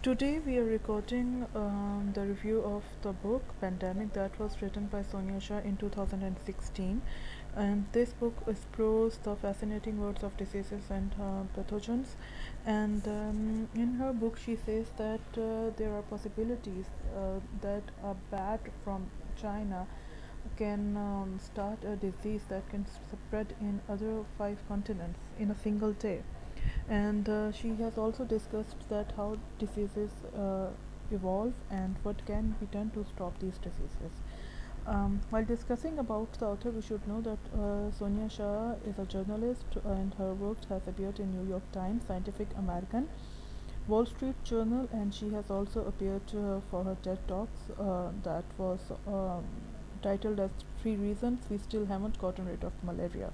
Today we are recording the review of the book Pandemic that was written by Sonia Shah in 2016, and this book explores the fascinating worlds of diseases and pathogens. And in her book, she says that there are possibilities that a bat from China can start a disease that can spread in other five continents in a single day. And she has also discussed that how diseases evolve and what can be done to stop these diseases. While discussing about the author, we should know that Sonia Shah is a journalist and her work has appeared in New York Times, Scientific American, Wall Street Journal, and she has also appeared for her TED Talks that was titled as Three Reasons We Still Haven't Gotten Rid of Malaria.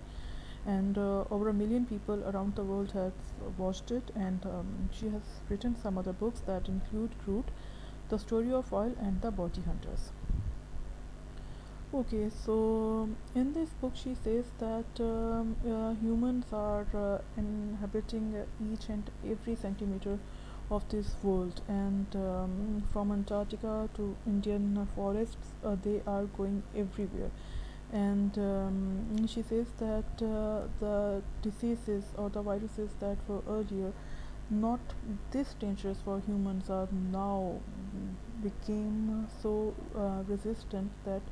And over a million people around the world have watched it, and she has written some other books that include Groot, The Story of Oil, and The Bounty Hunters. Okay, so in this book she says that humans are inhabiting each and every centimeter of this world, and from Antarctica to Indian forests, they are going everywhere. And she says that the diseases or the viruses that were earlier not this dangerous for humans are now became so resistant that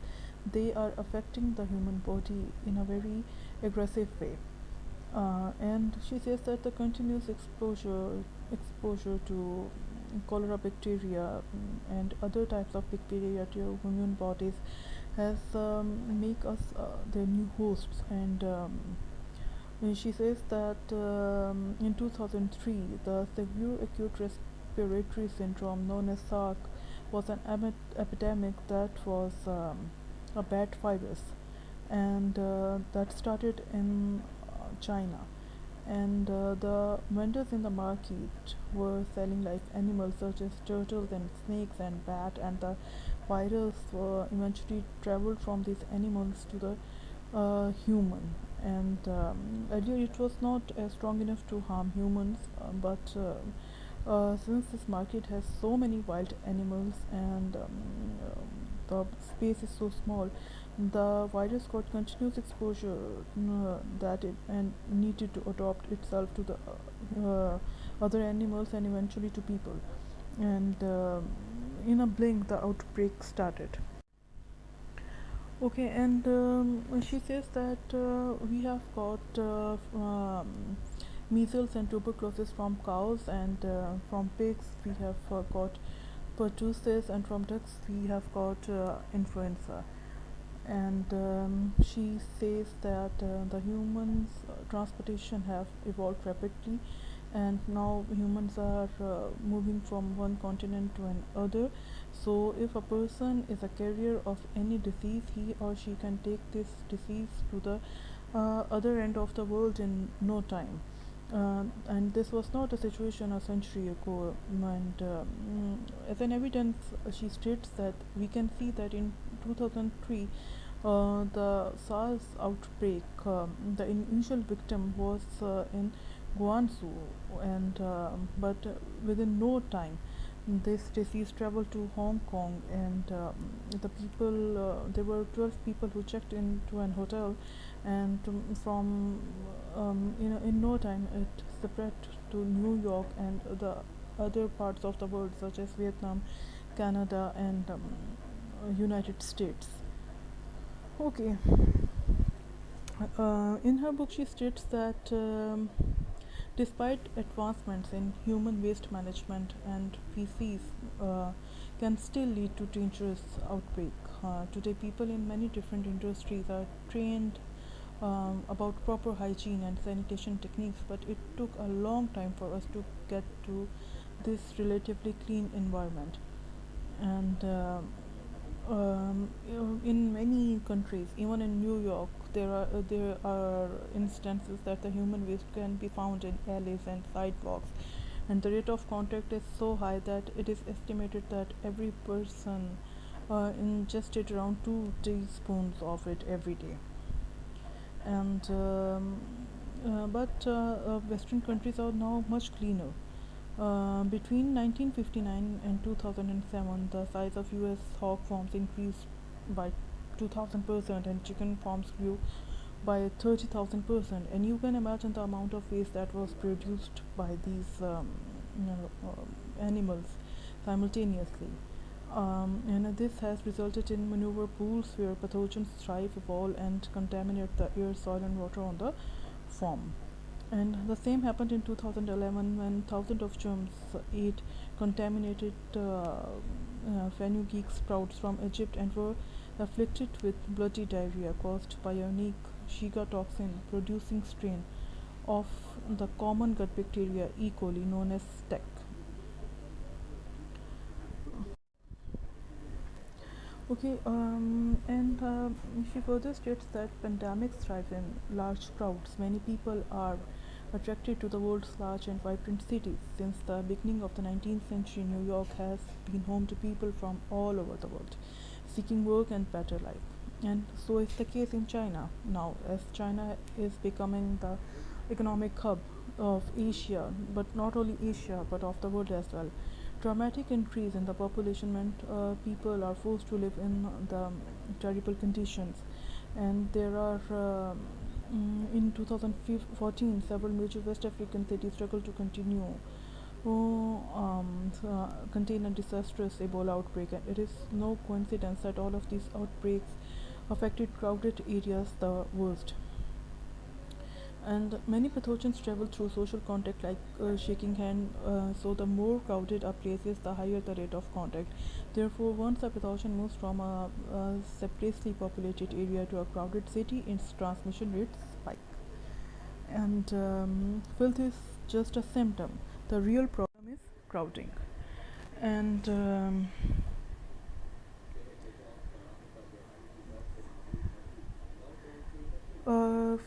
they are affecting the human body in a very aggressive way. And she says that the continuous exposure to cholera bacteria and other types of bacteria to your immune bodies has make us their new hosts. And she says that in 2003 the severe acute respiratory syndrome known as SARC was an epidemic that was a bat virus, and that started in China. And the vendors in the market were selling live animals such as turtles and snakes and bat, and the virus eventually traveled from these animals to the human. And earlier it was not strong enough to harm humans, but since this market has so many wild animals and the space is so small, the virus got continuous exposure that it and needed to adopt itself to the other animals and eventually to people. And in a blink, the outbreak started. Okay, and she says that we have got measles and tuberculosis from cows, and from pigs we have got pertussis, and from ducks we have got influenza. And she says that the humans transportation have evolved rapidly, and now humans are moving from one continent to another. So if a person is a carrier of any disease, he or she can take this disease to the other end of the world in no time. And this was not a situation a century ago. And as an evidence, she states that we can see that in 2003, the SARS outbreak, the initial victim was in Guangzhou, and within no time, this disease traveled to Hong Kong, and the people there were 12 people who checked into an hotel, and from in no time it spread to New York and the other parts of the world such as Vietnam, Canada, and United States. Okay. In her book, she states that despite advancements in human waste management and feces can still lead to dangerous outbreak. Today, people in many different industries are trained about proper hygiene and sanitation techniques, but it took a long time for us to get to this relatively clean environment. And in many countries, even in New York, there are instances that the human waste can be found in alleys and sidewalks, and the rate of contact is so high that it is estimated that every person ingested around 2 teaspoons of it every day. And but Western countries are now much cleaner. Between 1959 and 2007, the size of US hog farms increased by 2000% and chicken farms grew by 30,000%. And you can imagine the amount of waste that was produced by these animals simultaneously. And this has resulted in manure pools where pathogens thrive, evolve, and contaminate the air, soil, and water on the farm. And the same happened in 2011 when thousands of germs ate contaminated fenugreek sprouts from Egypt and were afflicted with bloody diarrhea caused by a unique Shiga toxin producing strain of the common gut bacteria E. coli known as STEC. Okay, and she further states that pandemics thrive in large crowds. Many people are attracted to the world's large and vibrant cities. Since the beginning of the 19th century, New York has been home to people from all over the world seeking work and better life. And so is the case in China now, as China is becoming the economic hub of Asia, but not only Asia, but of the world as well. Dramatic increase in the population meant people are forced to live in the terrible conditions, and there are in 2014 several major West African cities struggled to continue contain a disastrous Ebola outbreak, and it is no coincidence that all of these outbreaks affected crowded areas the worst. And many pathogens travel through social contact like shaking hand, so the more crowded a place is, the higher the rate of contact. Therefore, once a pathogen moves from a sparsely populated area to a crowded city, its transmission rates spike. And filth is just a symptom. The real problem is crowding. And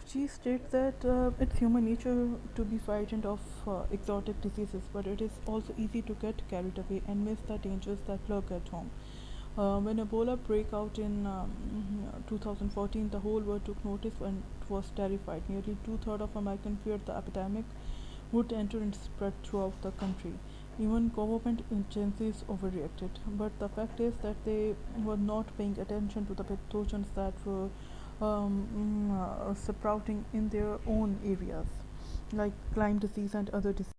she states that it's human nature to be frightened of exotic diseases, but it is also easy to get carried away and miss the dangers that lurk at home. When Ebola broke out in 2014, the whole world took notice and was terrified. Nearly two-thirds of Americans feared the epidemic would enter and spread throughout the country. Even government agencies overreacted. But the fact is that they were not paying attention to the pathogens that were sprouting in their own areas, like Lyme disease and other diseases.